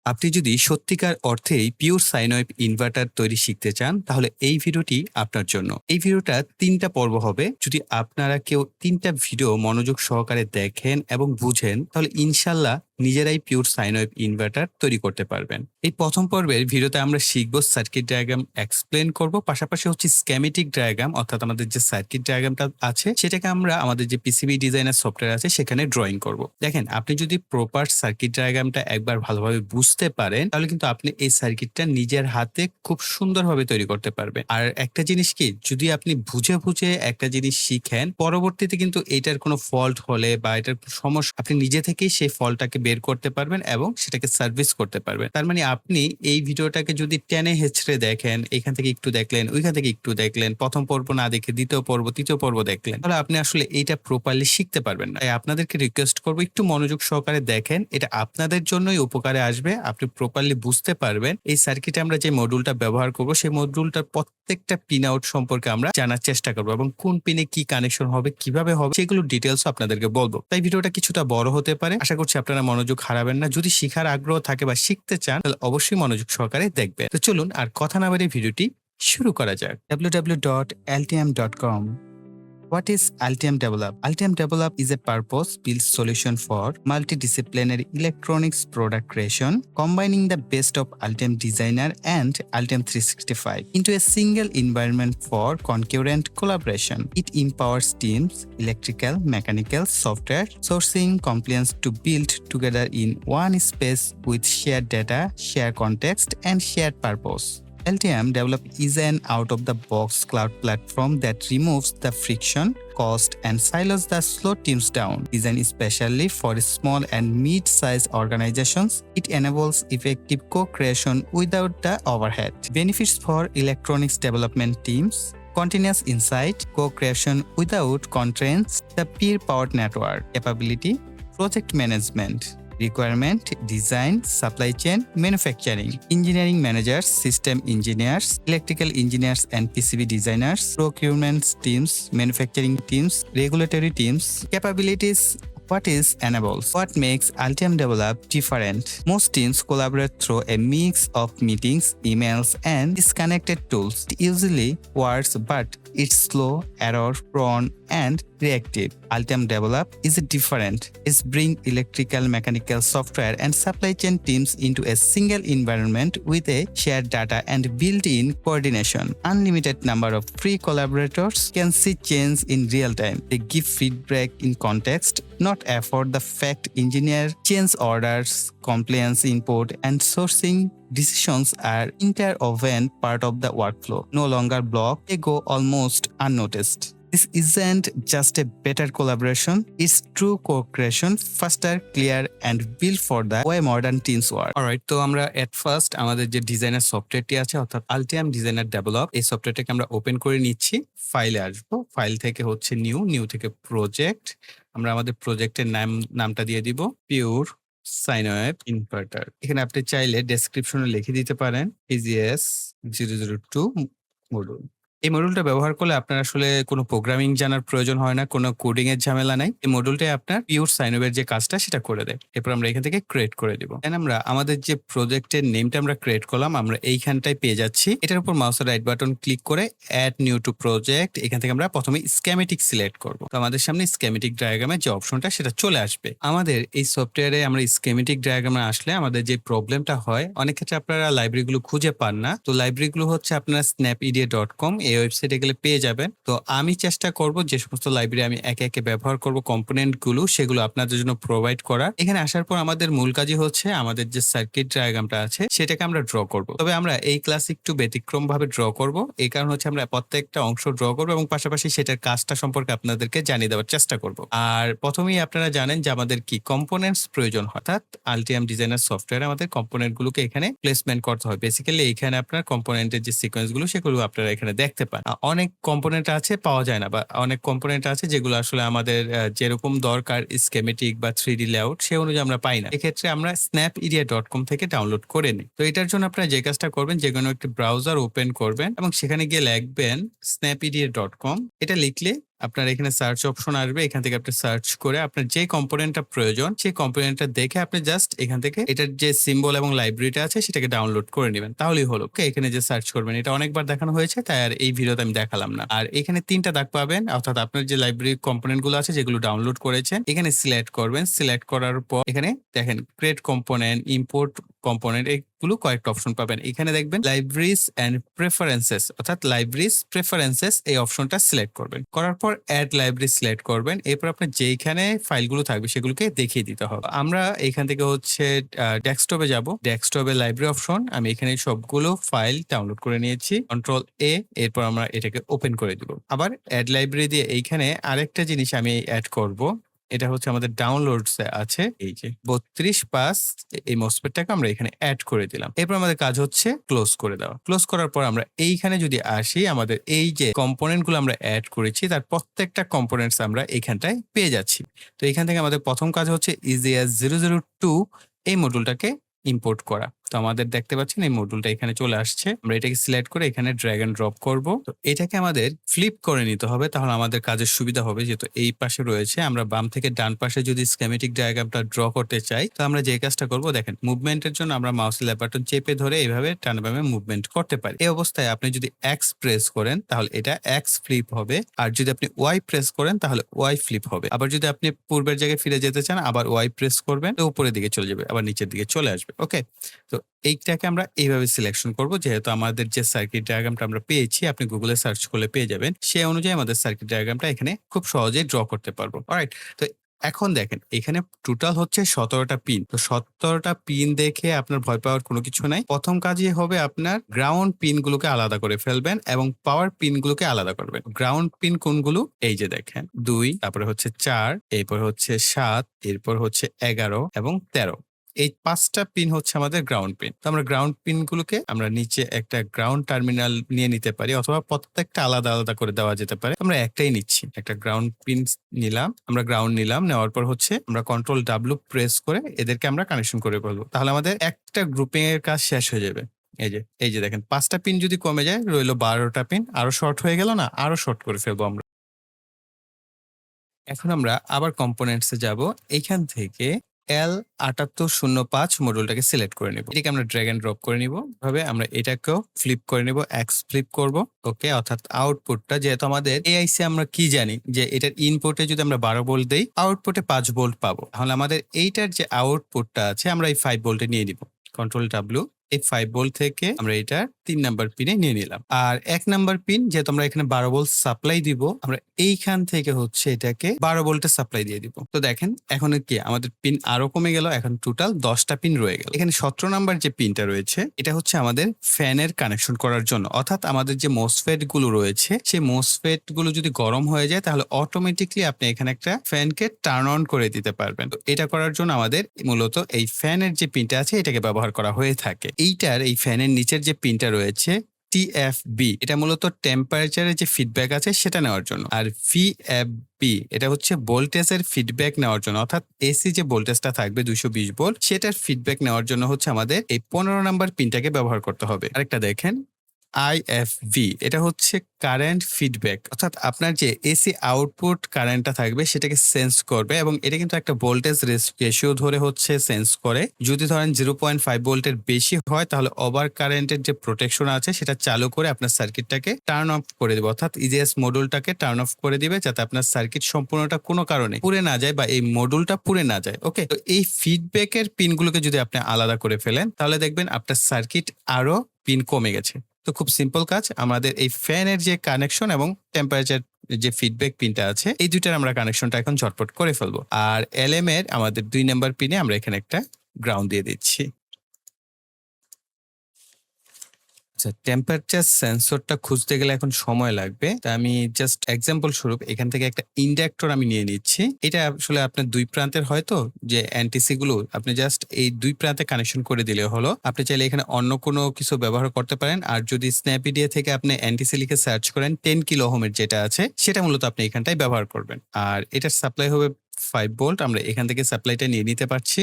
আপনি যদি সত্যিকার অর্থেই পিওর সাইন ওয়েভ ইনভার্টার তৈরি শিখতে চান তাহলে এই ভিডিওটি আপনার জন্য। এই ভিডিওটা ৩টা পর্ব হবে। যদি আপনারা কেউ ৩টা ভিডিও মনোযোগ সহকারে দেখেন এবং বুঝেন তাহলে ইনশাল্লাহ নিজেরাই পিওর সাইন ওয়েভ ইনভার্টার তৈরি করতে পারবেন। এই প্রথম পর্বের ভিডিওতে আমরা শিখব সার্কিট ডায়াগ্রাম এক্সপ্লেন করব, পাশাপাশি হচ্ছে স্কেমেটিক ডায়াগ্রাম, অর্থাৎ আমাদের যে সার্কিট ডায়াগ্রামটা আছে সেটাকে আমরা আমাদের যে পিসিবি ডিজাইনার সফটওয়্যার আছে সেখানে ড্রয়িং করব। দেখেন, আপনি যদি প্রপার সার্কিট ডায়াগ্রামটা একবার ভালোভাবে বুঝতে পারেন তাহলে কিন্তু আপনি এই সার্কিটটা নিজের হাতে খুব সুন্দরভাবে তৈরি করতে পারবেন। আর একটা জিনিস কি, যদি আপনি বুঝে বুঝে একটা জিনিস শিখেন, পরবর্তীতে কিন্তু এটার কোনো ফল্ট হলে বা এটার সমস্যা আপনি নিজে থেকেই সেই ফল্টটাকে বের করতে পারবেন এবং সেটাকে সার্ভিস করতে পারবেন। তার মানে আপনি এই ভিডিওটাকে যদি টেনে হেঁচড়ে দেখেন, এখান থেকে একটু দেখলেন, ওইখান থেকে একটু দেখলেন, প্রথম পর্ব না দেখে দ্বিতীয় পর্ব তৃতীয় পর্ব দেখলেন, তাহলে আপনি আসলে এইটা প্রপারলি শিখতে পারবেন না। তাই আপনাদেরকে রিকোয়েস্ট করবো একটু মনোযোগ সহকারে দেখেন, এটা আপনাদের জন্যই উপকারে আসবে। আপনি প্রপারলি বুঝতে পারবেন। এই সার্কিটে আমরা যে মডিউলটা ব্যবহার করব সেই মডিউলটার প্রত্যেকটা পিন আউট সম্পর্কে আমরা জানার চেষ্টা করবো এবং কোন পিনে কি কানেকশন হবে, কিভাবে হবে, সেগুলো ডিটেলস আপনাদেরকে বলবো। তাই ভিডিওটা কিছুটা বড় হতে পারে, আশা করছি আপনারা মনোযোগ হারাবেন না। যদি শিখার আগ্রহ থাকে বা শিখতে চান তাহলে অবশ্যই মনোযোগ সহকারে দেখবেন। তো চলুন আর কথা না বাড়িয়ে ভিডিওটি শুরু করা যাক। www.altium.com. What is Altium Develop? Altium Develop is a purpose-built solution for multidisciplinary electronics product creation, combining the best of Altium Designer and Altium 365 into a single environment for concurrent collaboration. It empowers teams, electrical, mechanical, software, sourcing, compliance to build together in one space with shared data, shared context, and shared purpose. Altium Develop is an out-of-the-box cloud platform that removes the friction, cost, and silos that slow teams down. Designed especially for small and mid-sized organizations, it enables effective co-creation without the overhead. Benefits for electronics development teams: continuous insight, co-creation without constraints, the peer-powered network. Capability: project management, requirement, design, supply chain, manufacturing, engineering managers, system engineers, electrical engineers and PCB designers, procurement teams, manufacturing teams, regulatory teams. Capabilities: what is enables? What makes Altium Develop different? Most teams collaborate through a mix of meetings, emails, and disconnected tools. It usually works, but it's slow, error-prone, and reactive. Altium Develop is different. It's bring electrical, mechanical, software, and supply chain teams into a single environment with a shared data and built-in coordination. Unlimited number of free collaborators can see change in real time. They give feedback in context, not effort. The fact engineer change orders, compliance input, and sourcing decisions are interwoven part of the workflow. No longer block, they go almost unnoticed. This isn't just a better collaboration, it's true co-creation, faster, clear, and built for the way modern teams work. Alright, তো আমরা at first আমাদের যে designer সফটওয়্যারটি আছে অর্থাৎ Altium Designer Develop, এই সফটওয়্যারটাকে আমরা open করে নিচ্ছি। ফাইলে আসবো, ফাইল থেকে হচ্ছে নিউ থেকে প্রজেক্ট। আমরা আমাদের প্রজেক্টের নামটা দিয়ে দিব পিওর সাইন ওয়েভ ইনভার্টার। এখানে আপনি চাইলে ডেসক্রিপশনে লিখে দিতে পারেন PGS 002 মডিউল। এই মডিউলটা ব্যবহার করলে আপনার আসলে কোনো প্রোগ্রামিং জানার প্রয়োজন হয় না, কোনো কোডিং এর ঝামেলা নাই। এই মডিউলটাই আপনার পিওর সাইন ওয়েভের যে কাজটা সেটা করে দেয়। এরপর আমরা এখান থেকে ক্রিয়েট করে দিব। দেন আমরা আমাদের যে প্রজেক্টের নেমটা আমরা ক্রিয়েট করলাম আমরা এইখানটায় পেয়ে যাচ্ছি। এটার উপর মাউসের রাইট বাটন ক্লিক করে অ্যাড নিউ টু প্রজেক্ট, এখান থেকে আমরা প্রথমে স্কেমেটিক সিলেক্ট করব। তো আমাদের সামনে স্কেমেটিক ডায়াগ্রামের যে অপশনটা সেটা চলে আসবে। আমাদের এই সফটওয়্যারে আমরা স্কেমেটিক ডায়াগ্রামে আসলে আমাদের যে প্রবলেমটা হয়, অনেক ক্ষেত্রে আপনারা লাইব্রেরিগুলো খুঁজে পান না। তো লাইব্রেরিগুলো হচ্ছে আপনারা snapidea.com এই ওয়েবসাইটে গেলে পেয়ে যাবেন। তো আমি চেষ্টা করব যে সমস্ত লাইব্রেরি আমি একে একে ব্যবহার করব কম্পোনেন্ট গুলো, সেগুলো আপনাদের জন্য প্রোভাইড করা। এখানে আসার পর আমাদের মূল কাজই হচ্ছে আমাদের যে সার্কিট ডায়াগ্রামটা আছে সেটাকে আমরা ড্র করব। তবে আমরা এই ক্লাস একটু ব্যতিক্রম ভাবে ড্র করব। এই কারণ হচ্ছে আমরা প্রত্যেকটা অংশ ড্র করব এবং পাশাপাশি সেটার কাজটা সম্পর্কে আপনাদেরকে জানিয়ে দেওয়ার চেষ্টা করব। আর প্রথমেই আপনারা জানেন যে আমাদের কি কম্পোনেন্টস প্রয়োজন হয়, অর্থাৎ Altium ডিজাইনার সফটওয়্যারে আমাদের কম্পোনেন্ট গুলোকে এখানে প্লেসমেন্ট করতে হয়। বেসিক্যালি এখানে আপনার কম্পোনেন্টের যে সিকোয়েন্স গুলো সেগুলো আপনারা এখানে দেখতে পান। অনেক কম্পোনেন্ট আছে পাওয়া যায় না, বা অনেক কম্পোনেন্ট আছে যেগুলো আসলে আমাদের যেরকম দরকার স্কেমেটিক বা 3D লেআউট সে অনুযায়ী আমরা পাই না। এক্ষেত্রে আমরা snapidea.com থেকে ডাউনলোড করে নিই। তো এটার জন্য আপনারা যে কাজটা করবেন, যে কোনো একটি ব্রাউজার ওপেন করবেন এবং সেখানে গিয়ে লিখবেন snapidea.com। এটা লিখলে আপনার এখানে সার্চ অপশন আসবে, এখান থেকে আপনি সার্চ করে আপনার যে কম্পোনেন্টটা প্রয়োজন সেই কম্পোনেন্টটা দেখে আপনি জাস্ট এখান থেকে এটার যে সিম্বল এবং লাইব্রেরিটা আছে সেটাকে ডাউনলোড করে নেবেন, তাহলেই হলো। ওকে, এখানে যে সার্চ করবেন এটা অনেকবার দেখানো হয়েছে, তাই আর এই ভিডিওতে আমি দেখালাম না। আর এখানে 3টা দাগ পাবেন, অর্থাৎ আপনার যে লাইব্রেরি কম্পোনেন্ট গুলো আছে যেগুলো ডাউনলোড করেছেন এখানে সিলেক্ট করবেন। সিলেক্ট করার পর এখানে দেখেন ক্রিয়েট কম্পোনেন্ট, ইম্পোর্ট কম্পোনেন্ট, এগুলো কয়েকটা অপশন পাবেন। এখানে দেখবেন লাইব্রেরিজ এন্ড প্রেফারেন্সেস, অর্থাৎ লাইব্রেরিজ প্রেফারেন্সেস এই অপশনটা সিলেক্ট করবেন। করার পর অ্যাড লাইব্রেরি সিলেক্ট করবেন। এরপর আপনার যেইখানে ফাইলগুলো থাকবে সেগুলোকে দেখিয়ে দিতে হবে। আমরা এখান থেকে হচ্ছে ডেস্কটপে যাব, ডেস্কটপে লাইব্রেরি অপশন, আমি এখানে সবগুলো ফাইল ডাউনলোড করে নিয়েছি, কন্ট্রোল এ। এরপর আমরা এটাকে ওপেন করে দিব। আবার অ্যাড লাইব্রেরি দিয়ে এইখানে আরেকটা জিনিস আমি অ্যাড করব, এটা হচ্ছে আমাদের ডাউনলোডস আছে, এই যে 32 পাস এই মসফেটটাকে আমরা এখানে অ্যাড করে দিলাম। এরপর আমাদের কাজ হচ্ছে ক্লোজ করে দেওয়া। ক্লোজ করার পর আমরা এইখানে যদি আসি, আমাদের এই যে কম্পোনেন্ট গুলো আমরা অ্যাড করেছি তার প্রত্যেকটা কম্পোনেন্টস আমরা এখানটায় পেয়ে যাচ্ছি। তো এখান থেকে আমাদের প্রথম কাজ হচ্ছে EasyAs002 এই মডিউলটাকে ইম্পোর্ট করা। তো আমাদের দেখতে পাচ্ছেন এই মডিউলটা এখানে চলে আসছে। আমরা এটাকে সিলেক্ট করে এখানে ড্র্যাগ এন্ড ড্রপ করব। তো এটাকে আমাদের ফ্লিপ করে নিতে হবে, তাহলে আমাদের কাজের সুবিধা হবে। যেহেতু এই পাশে রয়েছে, আমরা বাম থেকে ডান পাশে যদি স্কেমেটিক ডায়াগ্রামটা ড্র করতে চাই, তো আমরা যে কাজটা করব দেখেন, মুভমেন্টের জন্য আমরা মাউসের লেফট বাটন চেপে ধরে এইভাবে টানে বামে মুভমেন্ট করতে পারি। এই অবস্থায় আপনি যদি এক্স প্রেস করেন তাহলে এটা এক্স ফ্লিপ হবে, আর যদি আপনি ওয়াই প্রেস করেন তাহলে ওয়াই ফ্লিপ হবে। আবার যদি আপনি পূর্বের জায়গায় ফিরে যেতে চান, আবার ওয়াই প্রেস করবেন, তো উপরের দিকে চলে যাবে, আবার নিচের দিকে চলে আসবে। ওকে, তো এইটাকে আমরা এইভাবে সিলেকশন করব। যেহেতু আমাদের যে সার্কিট ডায়াগ্রামটা আমরা পেয়েছি, আপনি গুগলে সার্চ করলে পেয়ে যাবেন, সেই অনুযায়ী আমাদের সার্কিট ডায়াগ্রামটা এখানে খুব সহজেই ড্র করতে পারবো। অলরাইট, তো এখন দেখেন এখানে টোটাল হচ্ছে 17টা পিন। তো 17টা পিন দেখে আপনার ভয় পাওয়ার কোনো কিছু নাই। প্রথম কাজই হবে আপনার গ্রাউন্ড পিন গুলোকে আলাদা করে ফেলবেন এবং পাওয়ার পিন গুলোকে আলাদা করবেন। গ্রাউন্ড পিন কোনগুলো, এই যে দেখেন 2, তারপরে হচ্ছে 4, এরপর হচ্ছে 7, এরপর হচ্ছে 11 এবং 13। এই 5টা পিন হচ্ছে আমাদের গ্রাউন্ড পিন। তো আমরা গ্রাউন্ড পিন গুলোকে আমরা নিচে একটা গ্রাউন্ড টার্মিনাল নিয়ে নিতে পারি, অথবা প্রত্যেকটা আলাদা আলাদা করে দেওয়া যেতে পারে। আমরা একটাই নিচ্ছি, একটা গ্রাউন্ড পিন নিলাম, আমরা গ্রাউন্ড নিলাম। নেওয়ার পর হচ্ছে আমরা কন্ট্রোল ডাব্লিউ প্রেস করে এদেরকে আমরা কানেকশন করে ফেলবো, তাহলে আমাদের একটা গ্রুপিং এর কাজ শেষ হয়ে যাবে। এই যে দেখেন 5টা পিন যদি কমে যায়, রইলো 12টা পিন। আরো শর্ট হয়ে গেল না, আরো শর্ট করে ফেলবো আমরা। এখন আমরা আবার কম্পোনেন্টসে যাব, এইখান থেকে L7805 মডিউলটাকে সিলেক্ট করে নিব। এটাকে আমরা ড্র্যাগ এন্ড ড্রপ করে নিব। ভাবে আমরা এটাকেও ফ্লিপ করে নিব, এক্স ফ্লিপ করব। ওকে, অর্থাৎ আউটপুটটা, যেহেতু আমাদের এআইসি আমরা কি জানি যে এটার ইনপুটে যদি আমরা 12 ভোল্ট দেই, আউটপুটে 5 ভোল্ট পাবো। তাহলে আমাদের এইটার যে আউটপুটটা আছে আমরা এই 5 ভোল্টে নিয়ে নিব। কন্ট্রোল ডাব্লিউ, এই 5 ভোল্ট থেকে আমরা এটা 3 নাম্বার পিনে নিয়ে নিলাম। আর 1 নাম্বার পিন, যেহেতু আমরা এখানে 12 ভোল্ট সাপ্লাই দিব, আমরা এইখান থেকে হচ্ছে এটাকে 12 ভোল্টের সাপ্লাই দিয়ে দিব। তো দেখেন এখন কি আমাদের পিন আরো কমে গেল, এখন টোটাল 10টা পিন রয়ে গেল। এখানে 17 নাম্বার যে পিনটা রয়েছে এটা হচ্ছে আমাদের ফ্যানের কানেকশন করার জন্য, অর্থাৎ আমাদের যে মোসফেট গুলো রয়েছে সেই মোসফেট গুলো যদি গরম হয়ে যায় তাহলে অটোমেটিকলি আপনি এখানে একটা ফ্যানকে টার্ন অন করে দিতে পারবেন। তো এটা করার জন্য আমাদের মূলত এই ফ্যানের যে পিনটা আছে এটাকে ব্যবহার করা হয়ে থাকে। এইটার এই ফ্যানের নিচের যে পিনটা রয়েছে TFB, এটা মূলত টেম্পারেচারের যে ফিডব্যাক আছে সেটা নেওয়ার জন্য। আর VFB এটা হচ্ছে ভোল্টেজের ফিডব্যাক নেওয়ার জন্য, অর্থাৎ এসি যে ভোল্টেজটা থাকবে 220 ভোল্ট সেটার ফিডব্যাক নেওয়ার জন্য হচ্ছে আমাদের এই 15 নাম্বার পিনটাকে ব্যবহার করতে হবে। আরেকটা দেখেন IFV, এটা হচ্ছে কারেন্ট ফিডব্যাক, অর্থাৎ আপনার যে এসি আউটপুট কারেন্টটা থাকবে সেটাকে সেন্স করবে, এবং এটা কিন্তু একটা ভোল্টেজ রেশিও ধরে হচ্ছে সেন্স করে। যদি ধরেন 0.5 ভোল্টের বেশি হয় তাহলে ওভার কারেন্টের যে প্রোটেকশন আছে সেটা চালু করে আপনার সার্কিটটাকে টার্ন অফ করে দেবে, অর্থাৎ ইজিএস মডিউলটাকে টার্ন অফ করে দিবে, যাতে আপনার সার্কিট সম্পূর্ণটা কোনো কারণে পুড়ে না যায় বা এই মডিউলটা পুড়ে না যায়। ওকে, তো এই ফিডব্যাকের পিনগুলোকে যদি আপনি আলাদা করে ফেলেন তাহলে দেখবেন আপনার সার্কিট আরো পিন কমে গেছে। তো খুব সিম্পল কাজ, আমাদের এই ফ্যানের যে কানেকশন এবং টেম্পারেচার যে ফিডব্যাক পিনটা আছে এই দুইটার আমরা কানেকশনটা এখন ঝটপট করে ফেলবো। আর LM এর আমাদের 2 নাম্বার পিনে আমরা এখানে একটা গ্রাউন্ড দিয়ে দিচ্ছি। আচ্ছা, টেম্পারেচার সেন্সরটা খুঁজতে গেলে এখন সময় লাগবে, তা আমি জাস্ট এক্সাম্পল স্বরূপ এখান থেকে একটা ইন্ডাক্টর আমি নিয়ে নিচ্ছি। এটা আসলে আপনার দুই প্রান্তের হয়তো যে এনটিসি গুলো আপনি জাস্ট এই দুই প্রান্তে কানেকশন করে দিলে হলো। আপনি চাইলে এখানে অন্য কোনো কিছু ব্যবহার করতে পারেন, আর যদি স্ন্যাপডিয়া থেকে আপনি এনটিসি লিখে সার্চ করেন 10 কিলো ওহমের যেটা আছে সেটা মূলত আপনি এখানটাই ব্যবহার করবেন। আর এটার সাপ্লাই হবে 5 ভোল্ট, আমরা এখান থেকে সাপ্লাইটা নিয়ে নিতে পারছি।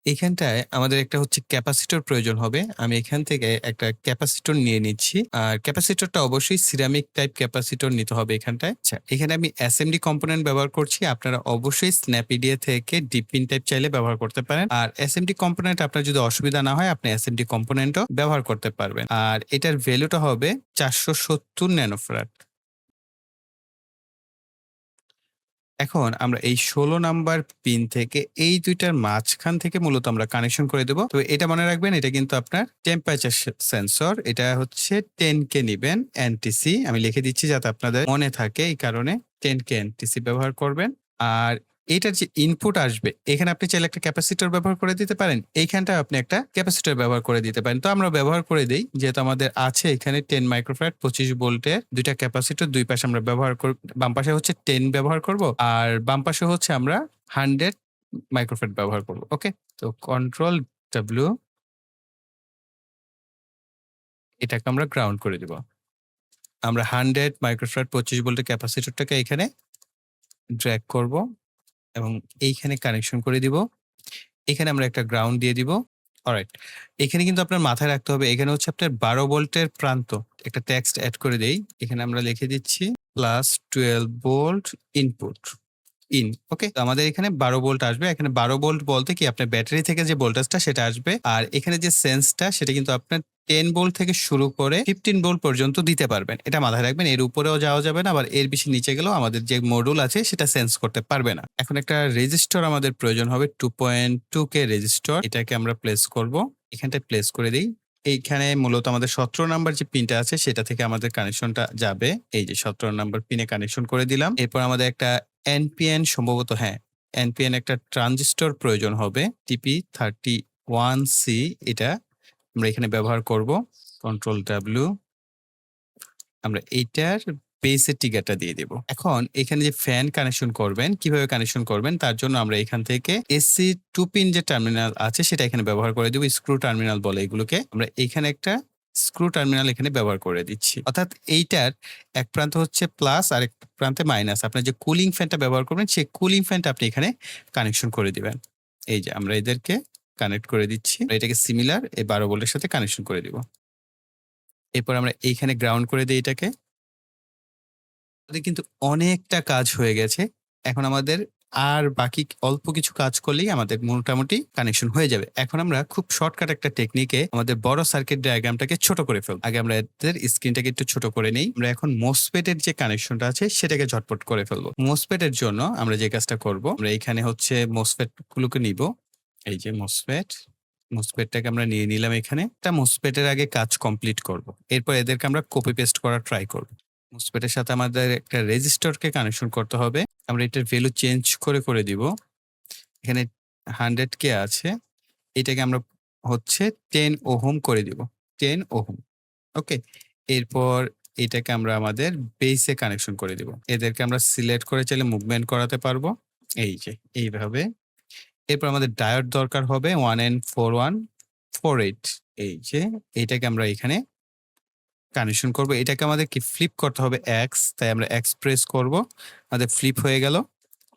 এখানটায় আমাদের একটা হচ্ছে ক্যাপাসিটর প্রয়োজন হবে। আমি এখান থেকে একটা ক্যাপাসিটর নিয়ে নিচ্ছি। আর ক্যাপাসিটরটা অবশ্যই সিরামিক টাইপ ক্যাপাসিটর নিতে হবে এখানটায়। আচ্ছা, এখানে আমি এসএমডি কম্পোনেন্ট ব্যবহার করছি। আপনারা অবশ্যই স্ন্যাপইডিয়া থেকে ডিপ পিন টাইপ চাইলে ব্যবহার করতে পারেন। আর এসএমডি কম্পোনেন্ট আপনার যদি অসুবিধা না হয় আপনি এসএমডি কম্পোনেন্টও ব্যবহার করতে পারবেন। আর এটার ভ্যালুটা হবে 470 ন্যানোফ্যারাড। এখন আমরা এই 16 নাম্বার পিন থেকে এই ২ টার মাঝখান থেকে মূলত আমরা কানেকশন করে দেব। তো এটা মনে রাখবেন, এটা কিন্তু আপনার টেম্পারেচার সেন্সর। এটা হচ্ছে 10K নিবেন এনটিসি। আমি লিখে দিচ্ছি যাতে আপনাদের মনে থাকে, এই কারণে 10K এনটিসি ব্যবহার করবেন। আর এটার যে ইনপুট আসবে, এখানে আপনি চাইলে একটা ক্যাপাসিটর ব্যবহার করে দিতে পারেন। এইখানটায় আপনি একটা ক্যাপাসিটর ব্যবহার করে দিতে পারেন। তো আমরা ব্যবহার করে দেই, যেহেতু আমাদের আছে এখানে 10 মাইক্রোফ্যারাড 25 ভোল্টের ২ টা ক্যাপাসিটর, ২ পাশে আমরা ব্যবহার করব। বাম পাশে হচ্ছে 10 ব্যবহার করব আর বাম পাশে হচ্ছে আমরা 100 মাইক্রোফ্যারাড ব্যবহার করব। ওকে? তো কন্ট্রোল ডব্লিউ, এটাকে আমরা গ্রাউন্ড করে দিব। আমরা 100 মাইক্রোফ্যারাড 25 ভোল্টের ক্যাপাসিটরটাকে এখানে ড্র্যাগ করব এবং এইখানে কানেকশন করে দিব। এখানে আমরা একটা গ্রাউন্ড দিয়ে দিব। অলরাইট। এখানে কিন্তু আপনার মাথায় রাখতে হবে, এখানে হচ্ছে আপনার 12 ভোল্টের প্রান্ত। একটা টেক্সট এড করে দেই। এখানে আমরা লিখে দিচ্ছি +12 ভোল্ট ইনপুট। ওকে? তো আমাদের এখানে 12 ভোল্ট আসবে। এখানে 12 ভোল্ট বলতে কি আপনার ব্যাটারি থেকে যে ভোল্টেজটা সেটা আসবে। আর এখানে যে সেন্সটা সেটা কিন্তু আপনার 10 ভোল্ট থেকে শুরু করে 15 ভোল্ট পর্যন্ত দিতে পারবেন। এটা মাথায় রাখবেন। এর উপরেও যাওয়া যাবে না, আবার এর বেশি নিচে গেলেও আমাদের যে মডিউল আছে সেটা সেন্স করতে পারবে না। এখন একটা রেজিস্টর আমাদের প্রয়োজন হবে, 2.2K রেজিস্টর। এটাকে আমরা প্লেস করব। এখানটায় প্লেস করে দেই। এইখানে মূলত আমাদের 17 নাম্বার যে পিনটা আছে সেটা থেকে আমাদের কানেকশনটা যাবে। এই যে 17 নাম্বার পিনে কানেকশন করে দিলাম। এরপর আমাদের একটা এনপিএন, সম্ভবত হ্যাঁ, এনপিএন একটা ট্রানজিস্টর প্রয়োজন হবে, TP31C। এটা আমরা এখানে ব্যবহার করব। কন্ট্রোল ডাব্লিউ, আমরা এইটার বেসের টিকারটা দিয়ে দেব। এখন এখানে যে ফ্যান কানেকশন করবেন, কিভাবে কানেকশন করবেন তার জন্য আমরা এখান থেকে এসি 2 পিন যে টার্মিনাল আছে সেটা এখানে ব্যবহার করে দেব। স্ক্রু টার্মিনাল বলে এগুলোকে। আমরা এখানে একটা স্ক্রু টার্মিনাল এখানে ব্যবহার করে দিচ্ছি। অর্থাৎ এইটার এক প্রান্ত হচ্ছে প্লাস আর এক প্রান্তে মাইনাস। আপনার যে কুলিং ফ্যানটা ব্যবহার করবেন সেই কুলিং ফ্যানটা আপনি এখানে কানেকশন করে দিবেন। এই যে আমরা এদেরকে কানেক্ট করে দিচ্ছি। এটাকে সিমিলার এই 12 ভোল্টের সাথে কানেকশন করে দিব। এরপর আমরা এইখানে গ্রাউন্ড করে দিই এটাকে। আমাদের কিন্তু অনেকটা কাজ হয়ে গেছে। এখন আমাদের আর বাকি অল্প কিছু কাজ করলেই আমাদের মোটামুটি কানেকশন হয়ে যাবে। এখন আমরা খুব শর্টকাট একটা টেকনিকে আমাদের বড় সার্কিট ডায়াগ্রামটাকে ছোট করে ফেলব। আগে আমরা এদের স্ক্রিনটাকে একটু ছোট করে নেই। আমরা এখন মোসফেট এর যে কানেকশনটা আছে সেটাকে ঝটপট করে ফেলবো। মোসফেট এর জন্য আমরা যে কাজটা করব, আমরা এখানে হচ্ছে মোসফেট গুলোকে নিব। এই যে মোসফেটটাকে আমরা নিয়ে নিলাম এখানে। একটা মোসফেটের আগে কাজ কমপ্লিট করব। এরপর এদেরকে আমরা কপি পেস্ট করার ট্রাই করব। মোসফেটের সাথে আমাদের একটা রেজিস্টরকে কানেকশন করতে হবে। আমরা এটার ভ্যালু চেঞ্জ করে দিব। এখানে 100K আছে। এটাকে আমরা হচ্ছে 10 ওহম করে দিব। 10 ওহম। ওকে? এরপর এটাকে আমরা আমাদের বেসে কানেকশন করে দিব। এদেরকে আমরা সিলেক্ট করে চাইলে মুভমেন্ট করাতে পারবো। এই যে এইভাবে। এরপর আমাদের ডায়োড দরকার হবে 1N4148। এই যে এইটাকে আমরা এখানে কানেকশন করব। এটাকে আমাদের কি ফ্লিপ করতে হবে এক্স, তাই আমরা এক্স প্রেস করব। আমাদের ফ্লিপ হয়ে গেল।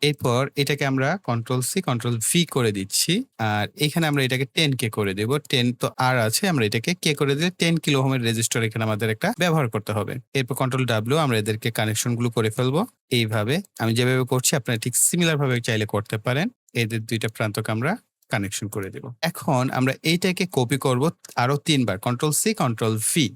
এরপর এটাকে আমরা কন্ট্রোল সি কন্ট্রোল ভি করে দিচ্ছি। আর এখানে আমরা এটাকে 10K করে দেব। 10 তো আর আছে, আমরা এটাকে কে করে দিলে 10 কিলো ওহমের রেজিস্টর এখানে আমাদের একটা ব্যবহার করতে হবে। এরপর কন্ট্রোল ডাব্লিউ, আমরা এদেরকে কানেকশন গুলো করে ফেলবো। এইভাবে আমি যেভাবে করছি আপনারা ঠিক সিমিলার ভাবে চাইলে করতে পারেন। এদের 2টা প্রান্তকে আমরা কানেকশন করে দেব। এখন আমরা এইটাকে কপি করব আরো 3 বার। কন্ট্রোল সি কন্ট্রোল ভি,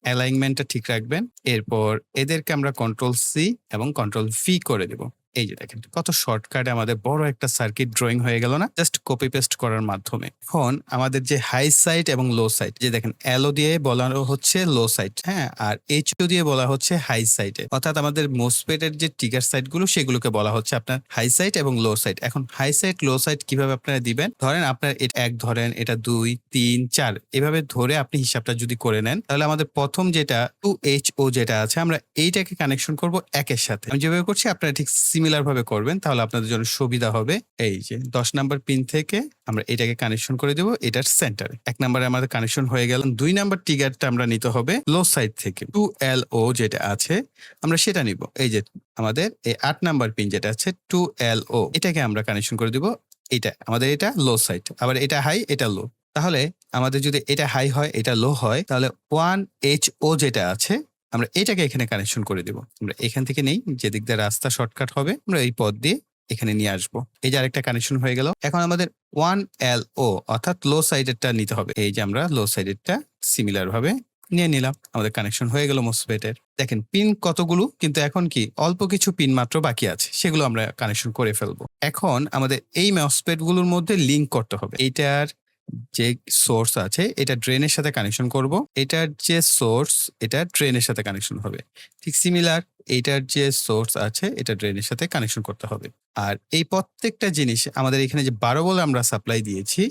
অ্যালাইনমেন্টটা ঠিক রাখবেন। এরপর এদেরকে আমরা কন্ট্রোল সি এবং কন্ট্রোল ভি করে দেব। এই যে দেখেন কত শর্টকাটে আমাদের বড় একটা সার্কিট ড্রয়িং হয়ে গেল না, জাস্ট কপি পেস্ট করার মাধ্যমে। এখন আমাদের যে হাই সাইড এবং লো সাইড, যে দেখেন এলও দিয়ে বলা হচ্ছে লো সাইড, হ্যাঁ, আর এইচও দিয়ে বলা হচ্ছে হাই সাইডে। অর্থাৎ আমাদের মোসফেটের যে ট্রিগার সাইড গুলো সেগুলোকে বলা হচ্ছে আপনার হাই সাইড এবং লো সাইড। এখন হাই সাইড লো সাইড কিভাবে আপনারা দিবেন, ধরেন আপনার এটা 1 ধরেন, এটা 2 3 4 এভাবে ধরে আপনি হিসাবটা যদি করে নেন, তাহলে আমাদের প্রথম যেটা 2HO যেটা আছে আমরা এইটাকে কানেকশন করব একের সাথে। আমি যেভাবে করছি আপনারা ঠিক সিমিলার ভাবে করবেন, তাহলে আপনাদের জন্য সুবিধা হবে। এই যে 10 নাম্বার পিন থেকে আমরা এটাকে কানেকশন করে দেব এটার সেন্টারে। 1 নাম্বারে আমাদের কানেকশন হয়ে গেল। 2 নাম্বার ট্রিগারটা আমরা নিতে হবে লো সাইড থেকে, 2LO যেটা আছে আমরা সেটা নিব। এই যে আমাদের এই 8 নাম্বার পিন যেটা আছে 2LO, এটাকে আমরা কানেকশন করে দিব এটা আমাদের এটা লো সাইড, আবার এটা হাই, এটা লো। তাহলে আমাদের যদি এটা হাই হয়, এটা লো হয়, তাহলে 1HO যেটা আছে আমরা এটাকে এখানে কানেকশন করে দিব। আমরা এখান থেকে নেই, যেদিক দিয়ে রাস্তা শর্টকাট হবে আমরা এই পথ দিয়ে এখানে নিয়ে আসবো। এই যে আরেকটা কানেকশন হয়ে গেল। এখন আমাদের 1LO অর্থাৎ লো সাইডেরটা নিতে হবে। এই যে আমরা লো সাইডেরটা সিমিলার ভাবে নিয়ে নিলাম, আমাদের কানেকশন হয়ে গেল মোসফেটের। দেখেন পিন কতগুলো, কিন্তু এখন কি অল্প কিছু পিন মাত্র বাকি আছে, সেগুলো আমরা কানেকশন করে ফেলবো। এখন আমাদের এই মসফেট গুলোর মধ্যে লিংক করতে হবে। এইটার যে সোর্স আছে এটা ড্রেনের সাথে কানেকশন করব, এটার যে সোর্স এটা ড্রেনের সাথে কানেকশন হবে। ঠিক সিমিলার এইটার যে সোর্স আছে এটা ড্রেনের সাথে কানেকশন করতে হবে। আর এই প্রত্যেকটা জিনিস আমাদের এখানে যে 12 ভোল্ট আমরা সাপ্লাই দিয়েছি,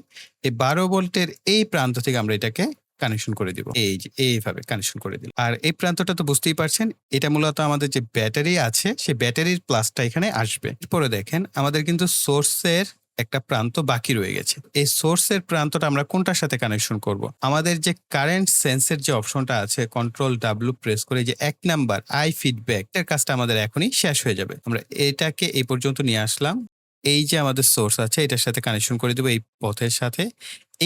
এই 12 ভোল্টের এই প্রান্ত থেকে আমরা এটাকে কানেকশন করে দিব। এই যে এইভাবে কানেকশন করে দিলাম। আর এই প্রান্তটা তো বুঝতেই পারছেন, এটা মূলত আমাদের যে ব্যাটারি আছে সেই ব্যাটারির প্লাসটা এখানে আসবে। এরপরে দেখেন আমাদের কিন্তু সোর্সের একটা প্রান্ত বাকি রয়ে গেছে। এই সোর্সের প্রান্তটা আমরা কোনটার সাথে কানেকশন করব? আমাদের যে কারেন্ট সেন্সের যে অপশনটা আছে, কন্ট্রোল ডাব্লিউ প্রেস করে যে 1 নাম্বার আই ফিডব্যাক এর কাজটা আমাদের এখনই শেষ হয়ে যাবে। আমরা এটাকে এই পর্যন্ত নিয়ে আসলাম। এই যে আমাদের সোর্স আছে এটার সাথে কানেকশন করে দেবো এই পথের সাথে।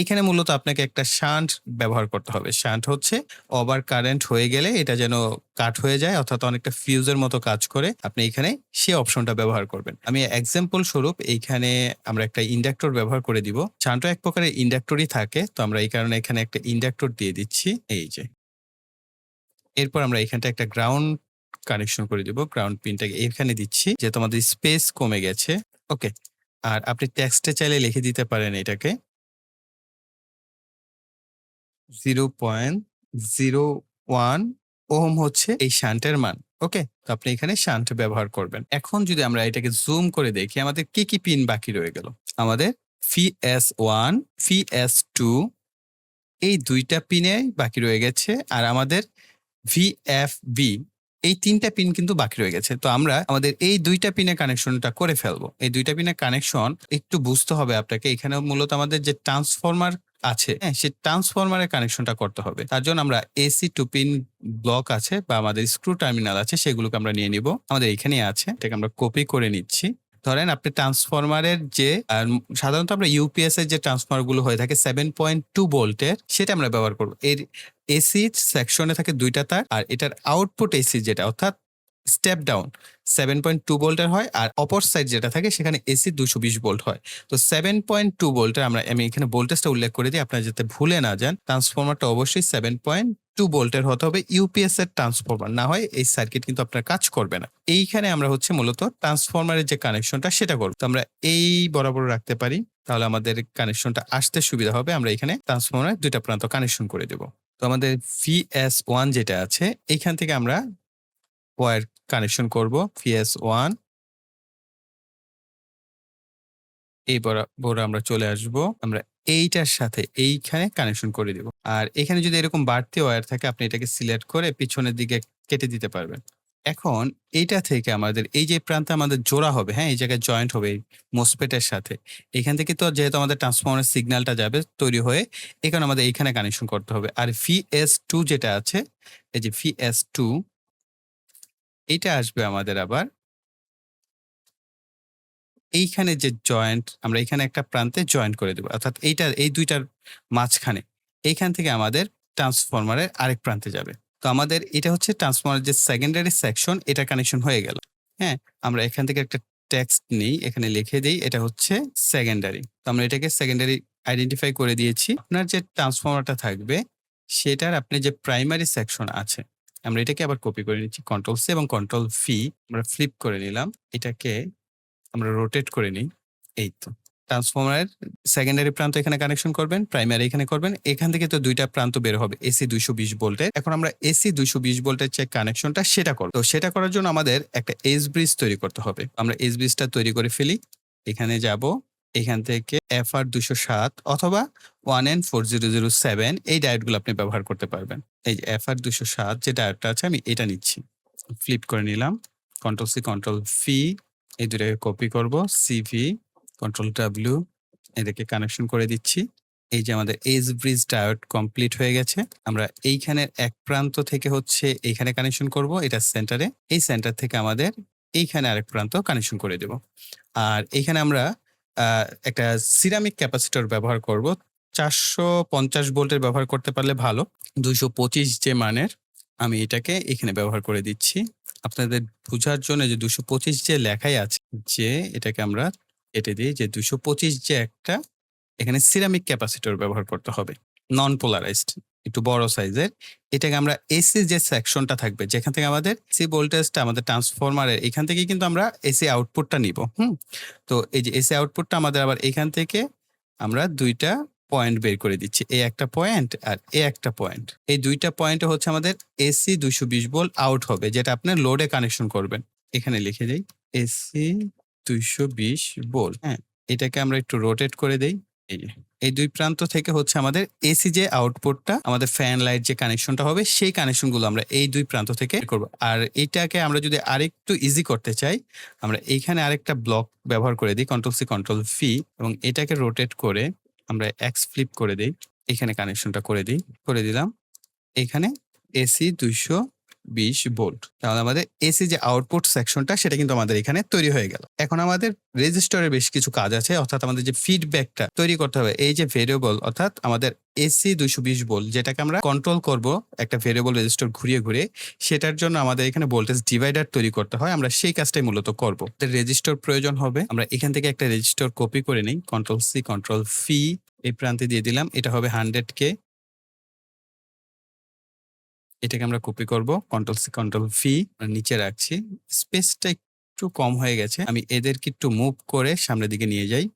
এখানে মূলত আপনাকে একটা শান্ট ব্যবহার করতে হবে। শান্ট হচ্ছে ওভার কারেন্ট হয়ে গেলে এটা যেন কাট হয়ে যায়, অর্থাৎ অনেকটা ফিউজের মতো কাজ করে। আপনি এখানে সে অপশনটা ব্যবহার করবেন। আমি এক্সাম্পল স্বরূপ এইখানে আমরা একটা ইন্ডাক্টর ব্যবহার করে দিব। শান্টও এক প্রকারের ইন্ডাক্টরই থাকে, তো আমরা এই কারণে এখানে একটা ইন্ডাক্টর দিয়ে দিচ্ছি। এই যে এরপর আমরা এখানটা একটা গ্রাউন্ড কানেকশন করে দিব। গ্রাউন্ড পিনটাকে এখানে দিচ্ছি, যেহেতু আমাদের স্পেস কমে গেছে। ওকে, আর আপনি টেক্সটে চাইলে লিখে দিতে পারেন এটাকে 0.01 ওহম হচ্ছে এই শান্টের মান। ওকে, তো আপনি এখানে শান্ট ব্যবহার করবেন। এখন যদি আমরা এটাকে জুম করে দেখি আমাদের কি কি পিন বাকি রয়ে গেল। আমাদের VS1, VS2 এই দুইটা পিনে বাকি রয়ে গেছে, আর আমাদের VFB এই ৩টা পিন কিন্তু বাকি রয়ে গেছে। তো আমরা আমাদের এই ২টা পিনের কানেকশনটা করে ফেলবো। এই ২টা পিনের কানেকশন একটু বুঝতে হবে আপনাকে। এখানে মূলত আমাদের যে ট্রান্সফরমার আছে, হ্যাঁ, সেই ট্রান্সফরমারের কানেকশনটা করতে হবে। তার জন্য আমরা এসি 2 পিন ব্লক আছে বা আমাদের স্ক্রু টার্মিনাল আছে, সেগুলোকে আমরা নিয়ে নিব। আমাদের এখানেই আছে, এটাকে আমরা কপি করে নিচ্ছি। ধরেন আপনি ট্রান্সফরমারের যে সাধারণত আমরা ইউপিএস এর যে ট্রান্সফরমার গুলো হয়ে থাকে 7.2 ভোল্টের, সেটা আমরা ব্যবহার করব। এর এসি সেকশনে থাকে 2টা তার, আর এটার আউটপুট এসি যেটা অর্থাৎ স্টেপ ডাউন 7.2 ভোল্টের হয়, আর অপর সাইড যেটা থাকে সেখানে এসি 220 ভোল্ট হয়। তো 7.2 ভোল্টের আমি এখানে ভোল্টেজটা উল্লেখ করে দিই আপনারা যাতে ভুলে না যান। ট্রান্সফরমারটা অবশ্যই 7.2 ভোল্টের হতে হবে, ইউপিএস এর ট্রান্সফরমার না হয় এই সার্কিট কিন্তু আপনার কাজ করবে না। এইখানে আমরা হচ্ছে মূলত ট্রান্সফরমারের যে কানেকশনটা সেটা করব। তো আমরা এই বরাবর রাখতে পারি, তাহলে আমাদের কানেকশনটা আসতে সুবিধা হবে। আমরা এখানে ট্রান্সফরমারের 2টা প্রান্ত কানেকশন করে দেব। তো আমাদের VS1 যেটা আছে এইখান থেকে আমরা ওয়্যার কানেকশন করব। VS1 এই বরাবর আমরা চলে আসব। আমরা এইটার সাথে এইখানে কানেকশন করে দিব। আর এখানে যদি এরকম বাড়তি ওয়্যার থাকে আপনি এটাকে সিলেক্ট করে পিছনের দিকে কেটে দিতে পারবেন। এখন এইটা থেকে আমাদের এই যে প্রান্তে আমাদের জোড়া হবে, হ্যাঁ, এই জায়গায় জয়েন্ট হবে এই মোসফেটের সাথে। এখান থেকে তো যেহেতু আমাদের ট্রান্সফরমারের সিগন্যালটা যাবে তৈরি হয়ে, এখানে আমাদের এইখানে কানেকশন করতে হবে। আর VS2 যেটা আছে, এই যে VS2 এইটা আসবে আমাদের আবার এইখানে যে জয়েন্ট, আমরা এখানে একটা প্রান্তে জয়েন্ট করে দেব, অর্থাৎ এই 2টার মাঝখানে। এইখান থেকে আমাদের ট্রান্সফরমারের আরেক প্রান্তে যাবে। তো আমাদের এটা হচ্ছে ট্রান্সফরমারের যে সেকেন্ডারি সেকশন, এটা কানেকশন হয়ে গেল। হ্যাঁ, আমরা এখান থেকে একটা টেক্সট নেই, এখানে লিখে দেই এটা হচ্ছে সেকেন্ডারি। তো আমরা এটাকে সেকেন্ডারি আইডেন্টিফাই করে দিয়েছি। আপনার যে ট্রান্সফরমারটা থাকবে সেটার আপনি যে প্রাইমারি সেকশন আছে, আমরা এটাকে আবার কপি করে নিচ্ছি, কন্ট্রোল সি এবং কন্ট্রোল ভি আমরা ফ্লিপ করে নিলাম। এটাকে আমরা রোটেট করে নিই। এই তো ট্রান্সফরমারের সেকেন্ডারি প্রান্ত এখানে কানেকশন করবেন, প্রাইমারি এখানে করবেন। এখান থেকে তো 2টা প্রান্ত বের হবে এসি 220 ভোল্টের। এখন আমরা এসি 220 ভোল্টের যে কানেকশনটা সেটা করব। তো সেটা করার জন্য আমাদের একটা এস ব্রিজ তৈরি করতে হবে। আমরা এস ব্রিজটা তৈরি করে ফেলি। এখানে যাব, এখান থেকে FR 207 অথবা 1N4007 এই ডায়োডগুলো আপনি ব্যবহার করতে পারবেন। এই যে FR 207 যে ডায়োডটা আছে আমি এটা নিচ্ছি, ফ্লিপ করে নিলাম, কন্ট্রোল সি কন্ট্রোল ভি এই দুটাকে কপি করব, সিভি কন্ট্রোল ডাব্লিউ এটাকে কানেকশন করে দিচ্ছি। এই যে আমাদের এজ ব্রিজ ডায়োড কমপ্লিট হয়ে গেছে। আমরা এইখানের এক প্রান্ত থেকে হচ্ছে এইখানে কানেকশন করব, এটা সেন্টারে। এই সেন্টার থেকে আমাদের এইখানে আরেক প্রান্ত কানেকশন করে দেব। আর এইখানে আমরা একটা সিরামিক ক্যাপাসিটর ব্যবহার করব। 450 ভোল্টের ব্যবহার করতে পারলে ভালো। 225 যে মানের আমি এটাকে এখানে ব্যবহার করে দিচ্ছি। আপনাদের বুঝার জন্য যে 225 যে লেখাই আছে, যে এটাকে আমরা কেটে দিই, যে 225 যে একটা এখানে সিরামিক ক্যাপাসিটর ব্যবহার করতে হবে। নন পোলারাইজড, একটু বড় সাইজের। এটাকে আমরা এসি যে সেকশনটা থাকবে, যেখান থেকে আমাদের এসি ভোল্টেজটা আমাদের ট্রান্সফরমারের এখান থেকে কিন্তু আমরা এসি আউটপুটটা নিব। তো এই যে এসি আউটপুটটা আমাদের আবার এখান থেকে আমরা 2টা পয়েন্ট বের করে দিচ্ছি। এই একটা পয়েন্ট আর এই একটা পয়েন্ট। এই 2টা পয়েন্টে হচ্ছে আমাদের এসি 220 ভোল্ট আউট হবে, যেটা আপনার লোডে কানেকশন করবেন। এখানে লিখে দেই এসি 220 ভোল্ট। এটাকে আমরা একটু রোটেট করে দেই। এই যে এই 2 প্রান্ত থেকে হচ্ছে আমাদের এসি যে আউটপুটটা আমাদের ফ্যান লাইট যে কানেকশনটা হবে, সেই কানেকশনগুলো আমরা এই 2 প্রান্ত থেকে করব। আর এটাকে আমরা যদি আরেকটু ইজি করতে চাই, আমরা এইখানে আরেকটা ব্লক ব্যবহার করে দিই, Ctrl+C Ctrl+V, এবং এটাকে রোটেট করে আমরা এক্স ফ্লিপ করে দেই। এখানে কানেকশনটা করে দিলাম এখানে এসি 220 ভোল্ট। তাহলে আমাদের এসি যে আউটপুট সেকশনটা সেটা কিন্তু আমাদের এখানে তৈরি হয়ে গেল। এখন আমাদের রেজিস্টরের বেশ কিছু কাজ আছে, অর্থাৎ আমাদের যে ফিডব্যাকটা তৈরি করতে হবে, এই যে ভেরিয়েবল, অর্থাৎ আমাদের এসি 220 ভোল্ট যেটাকে আমরা কন্ট্রোল করব একটা ভেরিয়েবল রেজিস্টর ঘুরিয়ে, সেটার জন্য আমাদের এখানে ভোল্টেজ ডিভাইডার তৈরি করতে হয়। আমরা সেই কাজটাই মূলত করব। রেজিস্টর প্রয়োজন হবে, আমরা এখান থেকে একটা রেজিস্টর কপি করে নিই, Ctrl+C Ctrl+V, এই প্রান্তে দিয়ে দিলাম। এটা হবে 100K। এটাকে আমরা কপি করব, Ctrl+C Ctrl+V, নিচে রাখছি। স্পেসটা একটু কম হয়ে গেছে, আমি এদেরকে একটু মুভ করে সামনের দিকে নিয়ে যাই।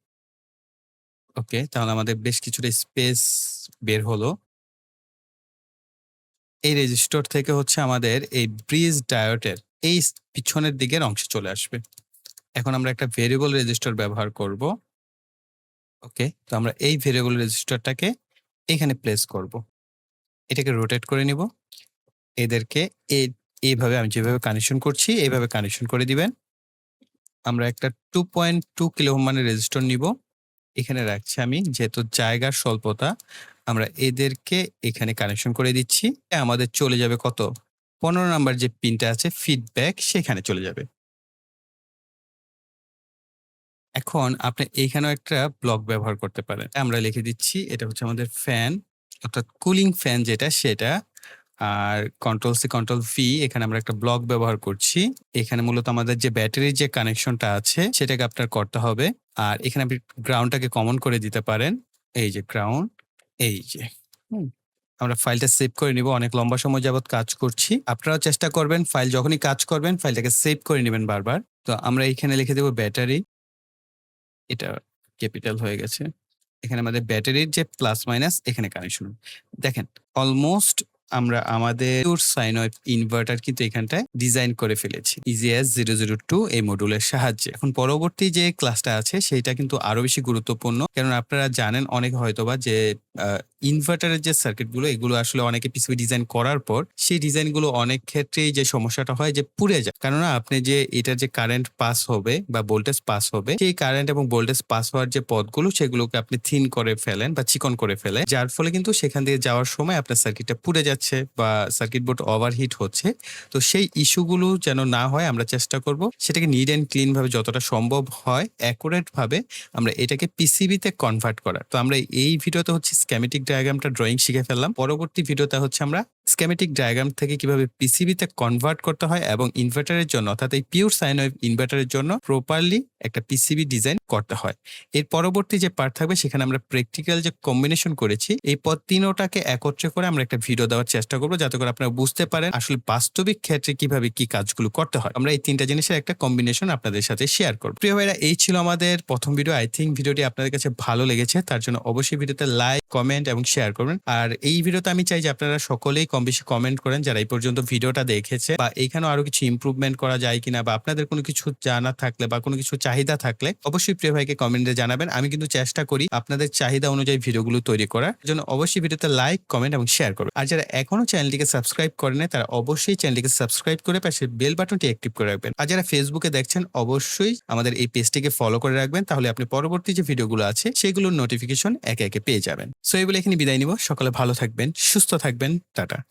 ওকে, তাহলে আমাদের বেশ কিছুটা স্পেস বের হলো। এই রেজিস্টর থেকে হচ্ছে আমাদের এই ব্রিজ ডায়োডের এই পিছনের দিকের অংশে চলে আসবে। এখন আমরা একটা ভেরিয়েবল রেজিস্টর ব্যবহার করব। ওকে, তো আমরা এই ভেরিয়েবল রেজিস্টরটাকে এখানে প্লেস করব। এটাকে রোটেট করে নিব। এদেরকে এইভাবে আমি যেভাবে কানেকশন করছি এইভাবে কানেকশন করে দিবেন। আমরা একটা 2.2 কিলো ওহম মানের রেজিস্টর নিব, এখানে রাখছি আমি। যেহেতু জায়গার স্বল্পতা, আমরা এদেরকে এখানে কানেকশন করে দিচ্ছি। আমাদের চলে যাবে কত, 15 নাম্বার যে পিনটা আছে ফিডব্যাক, সেখানে চলে যাবে। এখন আপনি এইখানেও একটা ব্লক ব্যবহার করতে পারেন। আমরা লিখে দিচ্ছি এটা হচ্ছে আমাদের ফ্যান, অর্থাৎ কুলিং ফ্যান যেটা সেটা। আর Ctrl+C Ctrl+V, এখানে আমরা একটা ব্লক ব্যবহার করছি। এখানে মূলত আমাদের যে ব্যাটারির যে কানেকশনটা আছে সেটাকে আপনার করতে হবে। আর এখানে আপনি গ্রাউন্ডটাকে কমন করে দিতে পারেন। এই যে গ্রাউন্ড, এই যে আমরা ফাইলটা সেভ করে নিব। অনেক লম্বা সময় যাবত কাজ করছি, আপনারাও চেষ্টা করবেন ফাইল যখনই কাজ করবেন ফাইলটাকে সেভ করে নেবেন বারবার। তো আমরা এখানে লিখে দেব ব্যাটারি, এটা ক্যাপিটাল হয়ে গেছে। এখানে আমাদের ব্যাটারির যে প্লাস মাইনাস এখানে কানেকশন দেখেন, অলমোস্ট আমরা আমাদের সাইন ওয়েভ ইনভার্টার কিন্তু এখানটায় ডিজাইন করে ফেলেছি EasyAs002 এই মডিউলের সাহায্যে। এখন পরবর্তী যে ক্লাসটা আছে সেটা কিন্তু আরো বেশি গুরুত্বপূর্ণ, কারণ আপনারা জানেন অনেক হয়তোবা যে ইনভার্টারের যে সার্কিটগুলো এগুলো আসলে অনেকে পিসিবি ডিজাইন করার পর সেই ডিজাইনগুলো অনেক ক্ষেত্রেই যে সমস্যাটা হয় যে পুড়ে যায়। কেননা আপনি যে এটার যে কারেন্ট পাস হবে বা ভোল্টেজ পাস হবে, সেই কারেন্ট এবং ভোল্টেজ পাস হওয়ার যে পথগুলো সেগুলোকে আপনি থিন করে ফেলেন বা চিকন করে ফেলেন, যার ফলে কিন্তু সেখান দিয়ে যাওয়ার সময় আপনার সার্কিটটা পুড়ে যাচ্ছে বা সার্কিট বোর্ড ওভারহিট হচ্ছে। তো সেই ইস্যুগুলো যেন না হয় আমরা চেষ্টা করব সেটাকে নিট অ্যান্ড ক্লিন ভাবে যতটা সম্ভব হয় অ্যাকুরেট ভাবে আমরা এটাকে পিসিবিতে কনভার্ট করার। তো আমরা এই ভিডিওতে হচ্ছে স্কেমেটিক ডায়াগ্রামটা ড্রয়িং শিখে ফেললাম। পরবর্তী ভিডিওতে হচ্ছে আমরা স্কেমেটিক ডায়াগ্রাম থেকে কিভাবে পিসিবিতে কনভার্ট করতে হয় এবং ইনভার্টারের জন্য, অর্থাৎ এই পিওর সাইন ওয়েভ ইনভার্টারের জন্য প্রপারলি একটা পিসিবি ডিজাইন করতে হয়। এর পরবর্তী যে পার্ট থাকবে সেখানে আমরা প্র্যাকটিক্যাল যে কম্বিনেশন করেছি এই তিনোটাকে একত্রে করে আমরা একটা ভিডিও দেওয়ার চেষ্টা করবো, যাতে করে আপনারা বুঝতে পারেন আসলে বাস্তবিক ক্ষেত্রে কিভাবে কি কাজগুলো করতে হয়। আমরা এই তিনটা জিনিসের একটা কম্বিনেশন আপনাদের সাথে শেয়ার করবো। প্রিয় ভাইরা, এই ছিল আমাদের প্রথম ভিডিও। আই থিঙ্ক ভিডিওটি আপনাদের কাছে ভালো লেগেছে, তার জন্য অবশ্যই ভিডিওতে লাইক, কমেন্ট এবং শেয়ার করবেন। আর এই ভিডিওতে আমি চাই যে আপনারা সকলেই কম বেশি কমেন্ট করেন যারা এই পর্যন্ত ভিডিওটা দেখেছে, বা এখানেও আরো কিছু ইমপ্রুভমেন্ট করা যায় কিনা, বা আপনাদের কোনো কিছু জানা থাকলে বা কোনো কিছু চাহিদা থাকলে অবশ্যই প্রিয় ভাইকে কমেন্টে জানাবেন। আমি কিন্তু চেষ্টা করি আপনাদের চাহিদা অনুযায়ী ভিডিওগুলো তৈরি করার জন্য। অবশ্যই ভিডিওতে লাইক, কমেন্ট এবং শেয়ার করবেন। আর যারা এখনো চ্যানেলটিকে সাবস্ক্রাইব করেন নাই তারা অবশ্যই চ্যানেলটিকে সাবস্ক্রাইব করে পাশে বেল বাটনটি অ্যাক্টিভ করে রাখবেন। আর যারা ফেসবুকে দেখছেন অবশ্যই আমাদের এই পেজটিকে ফলো করে রাখবেন, তাহলে আপনি পরবর্তী যে ভিডিওগুলো আছে সেগুলোর নোটিফিকেশন একে একে পেয়ে যাবেন। সো এই বলে এখানে বিদায় নিব। সকলে ভালো থাকবেন, সুস্থ থাকবেন, টাটা।